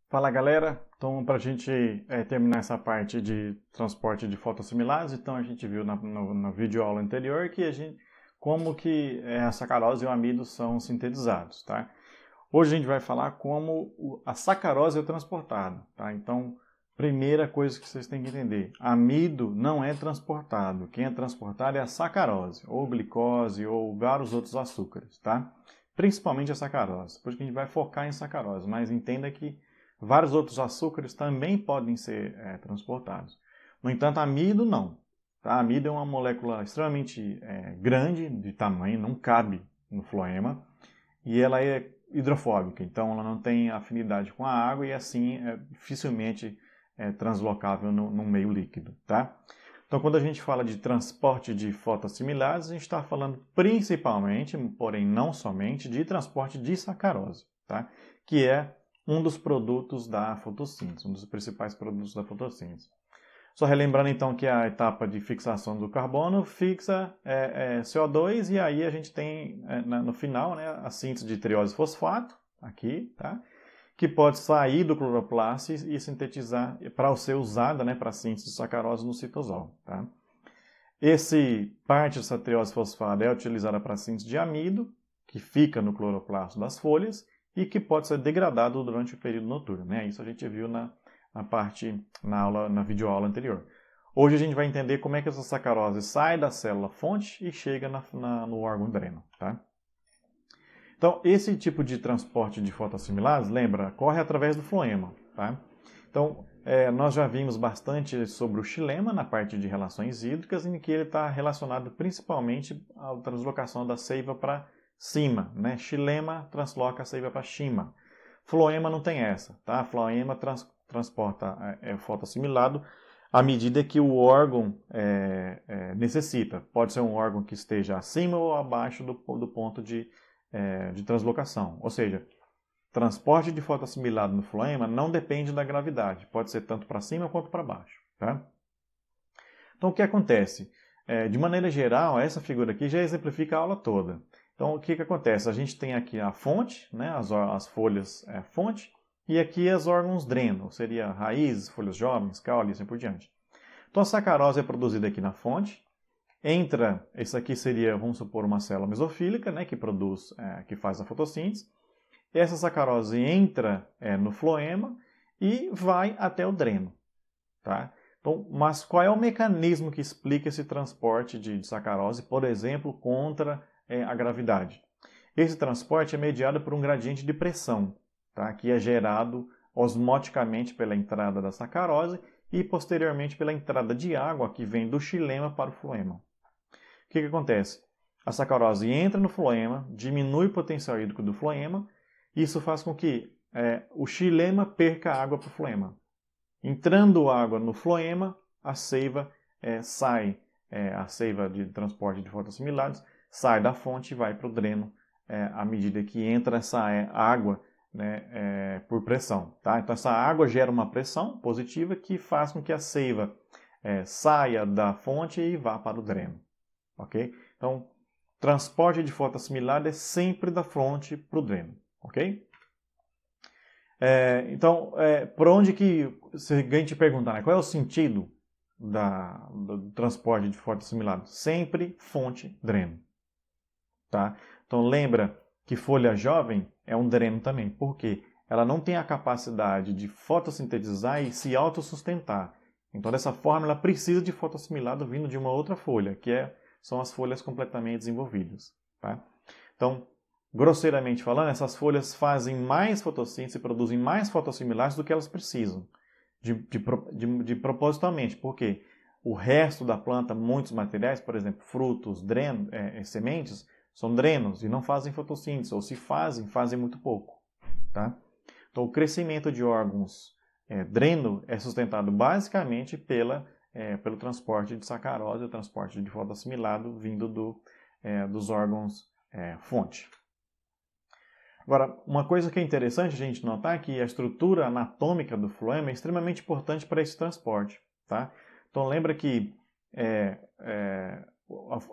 Fala galera, então para a gente terminar essa parte de transporte de fotoassimilados, então a gente viu na videoaula anterior como que a sacarose e o amido são sintetizados, tá? Hoje a gente vai falar como a sacarose é transportada, tá? Então, primeira coisa que vocês têm que entender, amido não é transportado, quem é transportado é a sacarose, ou glicose, ou vários outros açúcares, tá? Principalmente a sacarose, por isso que a gente vai focar em sacarose, mas entenda que vários outros açúcares também podem ser transportados. No entanto, amido não. Tá? Amido é uma molécula extremamente grande de tamanho, não cabe no floema, e ela é hidrofóbica, então ela não tem afinidade com a água e assim é dificilmente translocável no meio líquido. Tá? Então, quando a gente fala de transporte de fotoassimilados, a gente está falando principalmente, porém não somente, de transporte de sacarose, tá? Que é um dos produtos da fotossíntese, um dos principais produtos da fotossíntese. Só relembrando então que a etapa de fixação do carbono fixa CO2 e aí a gente tem no final, né, a síntese de triose fosfato, aqui, tá? Que pode sair do cloroplasto e sintetizar para ser usada, né, para a síntese de sacarose no citosol, tá? Parte dessa triose fosfada é utilizada para a síntese de amido, que fica no cloroplasto das folhas, e que pode ser degradado durante o período noturno, né? Isso a gente viu na videoaula anterior. Hoje a gente vai entender como é que essa sacarose sai da célula fonte e chega no órgão dreno, tá? Então, esse tipo de transporte de fotoassimilados, lembra, corre através do floema, tá? Então, nós já vimos bastante sobre o xilema na parte de relações hídricas, em que ele está relacionado principalmente à translocação da seiva para cima, né? Xilema transloca a seiva para cima. Floema não tem essa, tá? Floema transporta o fotoassimilado à medida que o órgão necessita. Pode ser um órgão que esteja acima ou abaixo do ponto de translocação. Ou seja, transporte de fotoassimilado no floema não depende da gravidade. Pode ser tanto para cima quanto para baixo. Tá? Então, o que acontece? De maneira geral, essa figura aqui já exemplifica a aula toda. Então, o que acontece? A gente tem aqui a fonte, né, as folhas fonte, e aqui os órgãos dreno, seria raízes, folhas jovens, caule e assim por diante. Então, a sacarose é produzida aqui na fonte. Esse aqui seria, vamos supor, uma célula mesofílica, né, que faz a fotossíntese. Essa sacarose entra no floema e vai até o dreno. Tá? Então, mas qual é o mecanismo que explica esse transporte de sacarose, por exemplo, contra a gravidade? Esse transporte é mediado por um gradiente de pressão, tá? Que é gerado osmoticamente pela entrada da sacarose e posteriormente pela entrada de água que vem do xilema para o floema. O que acontece? A sacarose entra no floema, diminui o potencial hídrico do floema, e isso faz com que o xilema perca água para o floema. Entrando água no floema, a seiva sai, a seiva de transporte de fotoassimilados, sai da fonte e vai para o dreno à medida que entra essa água, né, por pressão. Tá? Então essa água gera uma pressão positiva que faz com que a seiva saia da fonte e vá para o dreno. Okay? Então, transporte de fotoassimilado é sempre da fonte para o dreno. Ok? Então, por onde que, se alguém te perguntar, né, qual é o sentido do transporte de fotoassimilado? Sempre fonte, dreno. Tá? Então, lembra que folha jovem é um dreno também. Por quê? Ela não tem a capacidade de fotossintetizar e se autossustentar. Então, dessa forma, ela precisa de fotoassimilado vindo de uma outra folha, são as folhas completamente desenvolvidas. Tá? Então, grosseiramente falando, essas folhas fazem mais fotossíntese e produzem mais fotoassimilados do que elas precisam, propositalmente, porque o resto da planta, muitos materiais, por exemplo, frutos, sementes, são drenos e não fazem fotossíntese, ou se fazem muito pouco. Tá? Então, o crescimento de órgãos dreno é sustentado basicamente pelo transporte de sacarose, o transporte de fotoassimilado vindo dos órgãos fonte. Agora, uma coisa que é interessante a gente notar é que a estrutura anatômica do floema é extremamente importante para esse transporte. Tá? Então, lembra que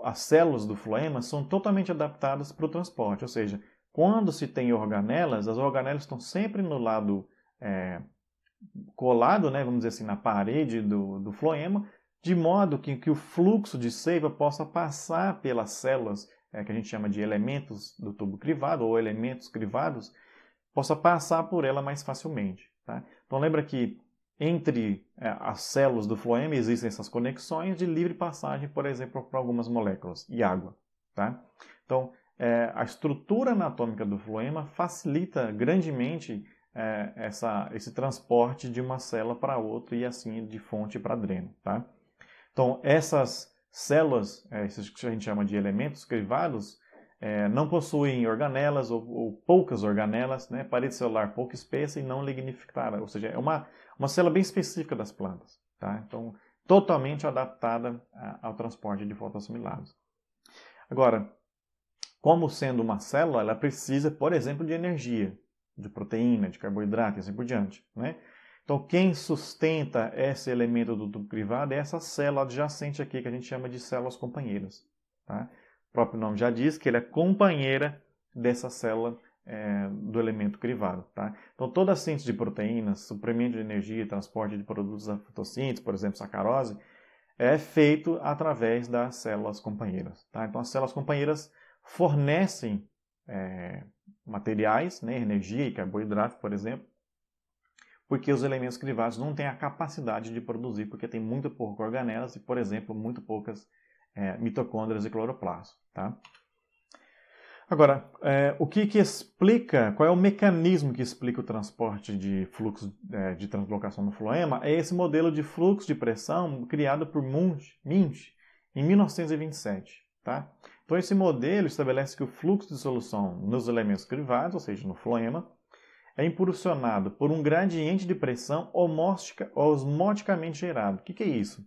as células do floema são totalmente adaptadas para o transporte, ou seja, quando se tem organelas, as organelas estão sempre no lado colado, né, vamos dizer assim, na parede do floema, de modo que o fluxo de seiva possa passar pelas células, que a gente chama de elementos do tubo crivado, ou elementos crivados, possa passar por ela mais facilmente. Tá? Então lembra que entre as células do floema existem essas conexões de livre passagem, por exemplo, para algumas moléculas e água. Tá? Então, a estrutura anatômica do floema facilita grandemente esse transporte de uma célula para outra e assim de fonte para dreno. Tá? Então, essas células, esses que a gente chama de elementos crivados, não possuem organelas ou poucas organelas, né? Parede celular pouco espessa e não lignificada, ou seja, é uma célula bem específica das plantas. Tá? Então, totalmente adaptada ao transporte de fotoassimilados. Agora, como sendo uma célula, ela precisa, por exemplo, de energia, de proteína, de carboidrato e assim por diante. Né? Então, quem sustenta esse elemento do tubo crivado é essa célula adjacente aqui, que a gente chama de células companheiras. Tá? O próprio nome já diz que ele é companheira dessa célula do elemento crivado. Tá? Então, toda a síntese de proteínas, suprimento de energia, transporte de produtos da fotossíntese, por exemplo, sacarose, é feito através das células companheiras. Tá? Então, as células companheiras fornecem materiais, né, energia e carboidrato, por exemplo, porque os elementos crivados não têm a capacidade de produzir, porque tem muito pouco organelas e, por exemplo, muito poucas mitocôndrias e cloroplastos. Tá? Agora, o que explica, qual é o mecanismo que explica o transporte de fluxo de translocação no floema? É esse modelo de fluxo de pressão criado por Mintz em 1927. Tá? Então, esse modelo estabelece que o fluxo de solução nos elementos crivados, ou seja, no floema, é impulsionado por um gradiente de pressão osmoticamente gerado. O que é isso?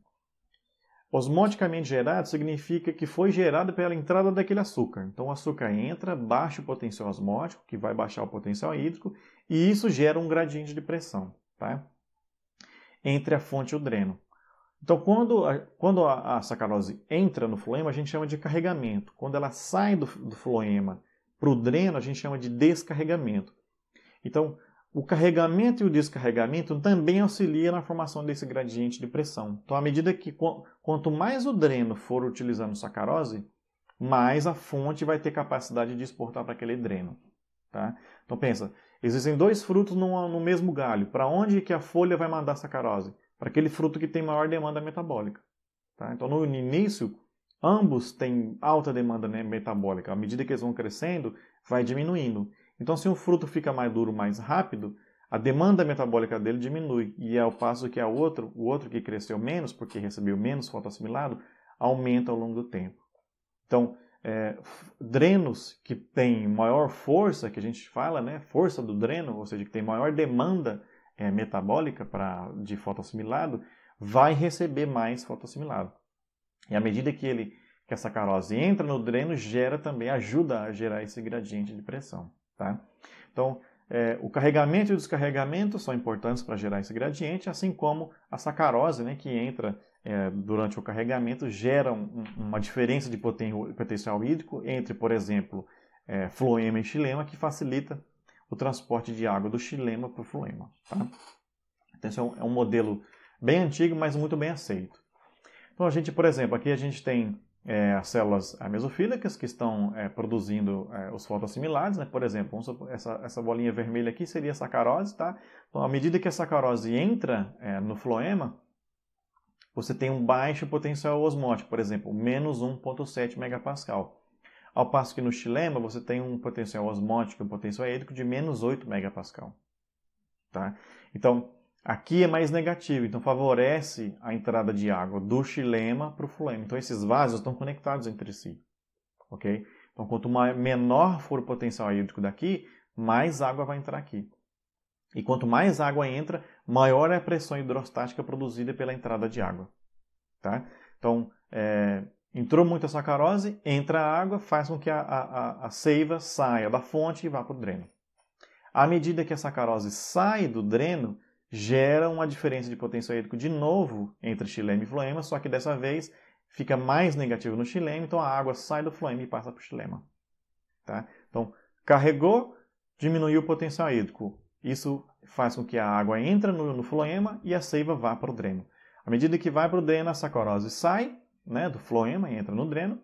Osmoticamente gerado significa que foi gerado pela entrada daquele açúcar. Então o açúcar entra, baixa o potencial osmótico, que vai baixar o potencial hídrico, e isso gera um gradiente de pressão, tá? Entre a fonte e o dreno. Então quando a sacarose entra no floema, a gente chama de carregamento. Quando ela sai do floema para o dreno, a gente chama de descarregamento. Então, o carregamento e o descarregamento também auxiliam na formação desse gradiente de pressão. Então, à medida que quanto mais o dreno for utilizando sacarose, mais a fonte vai ter capacidade de exportar para aquele dreno. Tá? Então, pensa, existem dois frutos no mesmo galho. Para onde que a folha vai mandar sacarose? Para aquele fruto que tem maior demanda metabólica. Tá? Então, no início, ambos têm alta demanda metabólica. À medida que eles vão crescendo, vai diminuindo. Então, se um fruto fica mais duro mais rápido, a demanda metabólica dele diminui. E ao passo que o outro que cresceu menos, porque recebeu menos fotoassimilado, aumenta ao longo do tempo. Então, drenos que têm maior força, que a gente fala, né, força do dreno, ou seja, que tem maior demanda metabólica de fotoassimilado, vai receber mais fotoassimilado. E à medida que a sacarose entra no dreno, ajuda a gerar esse gradiente de pressão. Tá? Então, o carregamento e o descarregamento são importantes para gerar esse gradiente, assim como a sacarose, né, que entra durante o carregamento, gera uma diferença de potencial hídrico entre, por exemplo, floema e xilema, que facilita o transporte de água do xilema para o floema. Tá? Então, esse é um modelo bem antigo, mas muito bem aceito. Então, por exemplo, aqui a gente tem as células mesofílicas que estão produzindo os fotoassimilados, né? Por exemplo, essa bolinha vermelha aqui seria a sacarose, tá? Então, à medida que a sacarose entra no floema, você tem um baixo potencial osmótico, por exemplo, menos 1,7 megapascal. Ao passo que no xilema você tem um potencial osmótico, um potencial hídrico de menos 8 megapascal. Tá? Então, aqui é mais negativo, então favorece a entrada de água do xilema para o floema. Então esses vasos estão conectados entre si. Okay? Então quanto menor for o potencial hídrico daqui, mais água vai entrar aqui. E quanto mais água entra, maior é a pressão hidrostática produzida pela entrada de água. Tá? Então, entrou muita sacarose, entra a água, faz com que a seiva saia da fonte e vá para o dreno. À medida que a sacarose sai do dreno, gera uma diferença de potencial hídrico de novo entre xilema e floema, só que dessa vez fica mais negativo no xilema, então a água sai do floema e passa para o xilema. Tá? Então, carregou, diminuiu o potencial hídrico. Isso faz com que a água entre no floema e a seiva vá para o dreno. À medida que vai para o dreno, a sacarose sai, né, do floema e entra no dreno,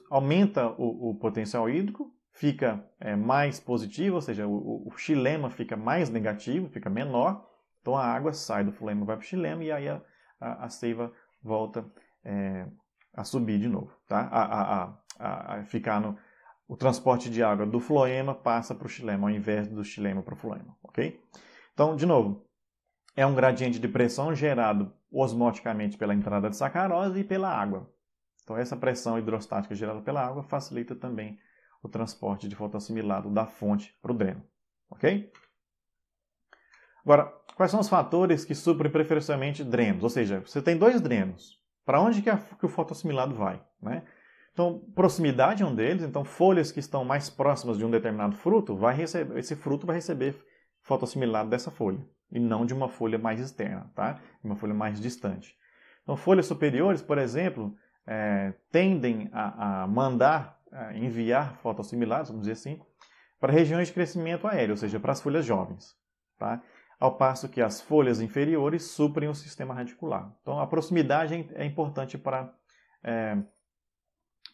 aumenta o potencial hídrico, fica mais positivo, ou seja, o xilema fica mais negativo, fica menor, então a água sai do floema, vai para o xilema e aí a seiva volta a subir de novo, tá? A ficar o transporte de água do floema passa para o xilema, ao invés do xilema para o floema, ok? Então, de novo, é um gradiente de pressão gerado osmoticamente pela entrada de sacarose e pela água. Então, essa pressão hidrostática gerada pela água facilita também o transporte de fotoassimilado da fonte para o dreno, ok? Agora, quais são os fatores que suprem preferencialmente drenos? Ou seja, você tem dois drenos. Para onde que o fotoassimilado vai, né? Então, proximidade é um deles. Então, folhas que estão mais próximas de um determinado fruto, esse fruto vai receber fotoassimilado dessa folha, e não de uma folha mais externa, tá? Uma folha mais distante. Então, folhas superiores, por exemplo, tendem a enviar fotoassimilados, vamos dizer assim, para regiões de crescimento aéreo, ou seja, para as folhas jovens, tá? Ao passo que as folhas inferiores suprem o sistema radicular. Então, a proximidade é importante para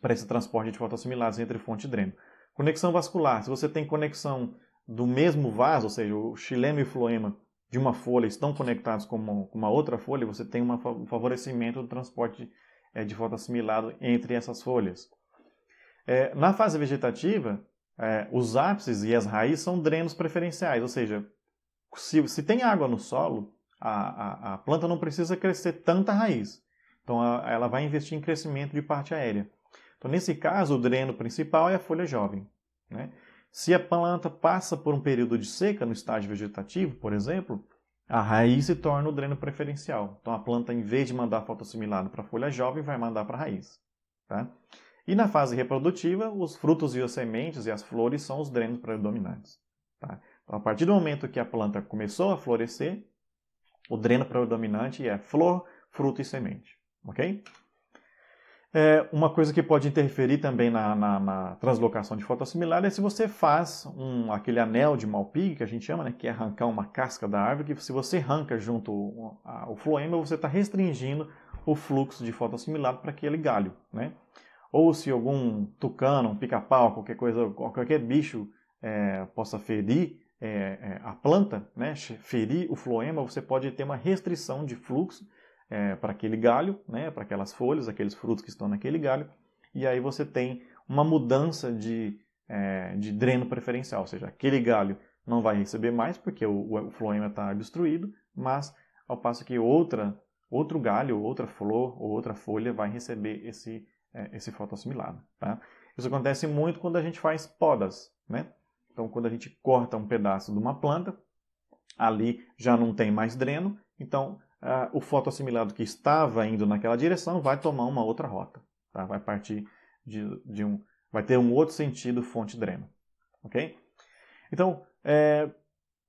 esse transporte de fotoassimilados entre fonte e dreno. Conexão vascular. Se você tem conexão do mesmo vaso, ou seja, o xilema e o floema de uma folha estão conectados com uma outra folha, você tem um favorecimento do transporte de fotoassimilado entre essas folhas. Na fase vegetativa, os ápices e as raízes são drenos preferenciais, ou seja, se tem água no solo, a planta não precisa crescer tanta raiz. Então, ela vai investir em crescimento de parte aérea. Então, nesse caso, o dreno principal é a folha jovem, né? Se a planta passa por um período de seca no estágio vegetativo, por exemplo, a raiz se torna o dreno preferencial. Então, a planta, em vez de mandar fotoassimilado para a folha jovem, vai mandar para a raiz, tá? E na fase reprodutiva, os frutos e as sementes e as flores são os drenos predominantes, tá? Então, a partir do momento que a planta começou a florescer, o dreno predominante é flor, fruto e semente, ok? Uma coisa que pode interferir também na translocação de fotoassimilado é se você faz aquele anel de Malpighi, que a gente chama, né, que é arrancar uma casca da árvore, que se você arranca junto ao floema, você está restringindo o fluxo de fotoassimilado para aquele galho, né? Ou se algum tucano, um pica-pau, qualquer bicho possa ferir a planta, né, ferir o floema, você pode ter uma restrição de fluxo para aquele galho, né, para aquelas folhas, aqueles frutos que estão naquele galho, e aí você tem uma mudança de dreno preferencial, ou seja, aquele galho não vai receber mais porque o floema está destruído, mas ao passo que outro galho, outra flor ou outra folha vai receber esse fotoassimilado, tá? Isso acontece muito quando a gente faz podas, né? Então, quando a gente corta um pedaço de uma planta, ali já não tem mais dreno, então o fotoassimilado que estava indo naquela direção vai tomar uma outra rota, tá? Vai partir vai ter um outro sentido fonte-dreno, ok? Então,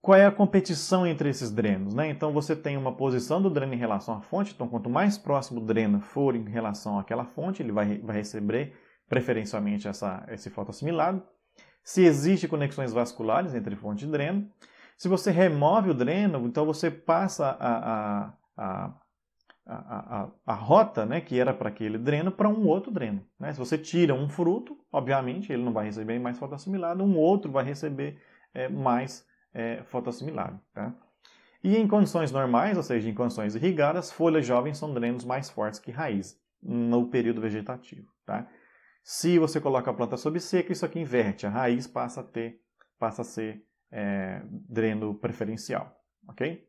qual é a competição entre esses drenos, né? Então, você tem uma posição do dreno em relação à fonte, então quanto mais próximo o dreno for em relação àquela fonte, ele vai receber preferencialmente esse fotoassimilado. Se existem conexões vasculares entre fonte e dreno. Se você remove o dreno, então você passa a rota, né, que era para aquele dreno, para um outro dreno, né? Se você tira um fruto, obviamente ele não vai receber mais fotoassimilado, um outro vai receber mais fotoassimilado, tá? E em condições normais, ou seja, em condições irrigadas, folhas jovens são drenos mais fortes que raiz no período vegetativo, tá? Se você coloca a planta sob seca, isso aqui inverte, a raiz passa a ser dreno preferencial, ok?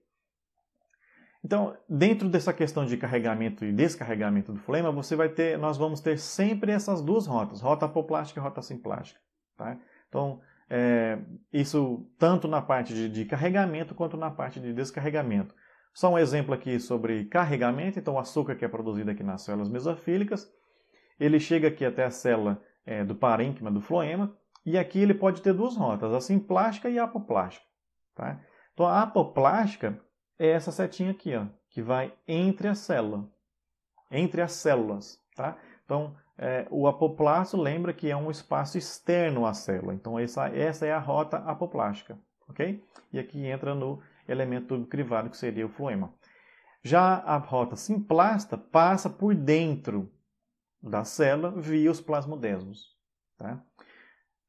Então, dentro dessa questão de carregamento e descarregamento do floema, nós vamos ter sempre essas duas rotas, rota apoplástica e rota simplástica, tá? Então, isso tanto na parte de carregamento quanto na parte de descarregamento. Só um exemplo aqui sobre carregamento. Então, o açúcar que é produzido aqui nas células mesofílicas, ele chega aqui até a célula do parênquima do floema, e aqui ele pode ter duas rotas, a simplástica e a apoplástica, tá? Então, a apoplástica é essa setinha aqui, ó, que vai entre as células, tá? Então, o apoplasto lembra que é um espaço externo à célula. Então, essa é a rota apoplástica, ok? E aqui entra no elemento túbico crivado, que seria o floema. Já a rota simplasta passa por dentro da célula via os plasmodesmos. Tá?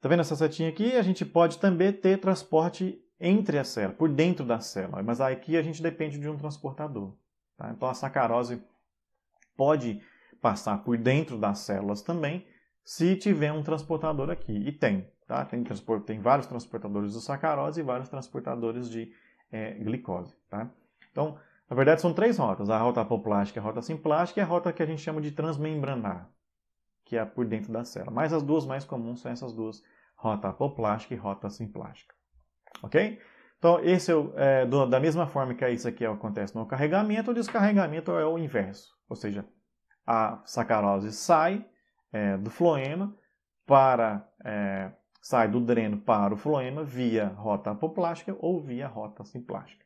Tá vendo essa setinha aqui? A gente pode também ter transporte entre a célula, por dentro da célula, mas aqui a gente depende de um transportador. Tá? Então a sacarose pode passar por dentro das células também, se tiver um transportador aqui. E tem. Tá? Tem vários transportadores de sacarose e vários transportadores de glicose. Tá? Então, na verdade, são 3 rotas. A rota apoplástica, a rota simplástica e a rota que a gente chama de transmembranar, que é por dentro da célula. Mas as duas mais comuns são essas duas, rota apoplástica e rota simplástica. Ok? Então, esse da mesma forma que isso aqui acontece no carregamento, o descarregamento é o inverso. Ou seja, a sacarose sai do floema sai do dreno para o floema via rota apoplástica ou via rota simplástica.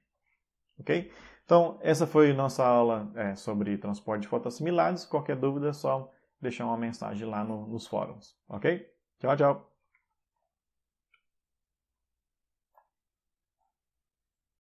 Ok? Então, essa foi nossa aula sobre transporte de fotoassimilados. Qualquer dúvida é só deixar uma mensagem lá nos fóruns. Ok? Tchau, tchau!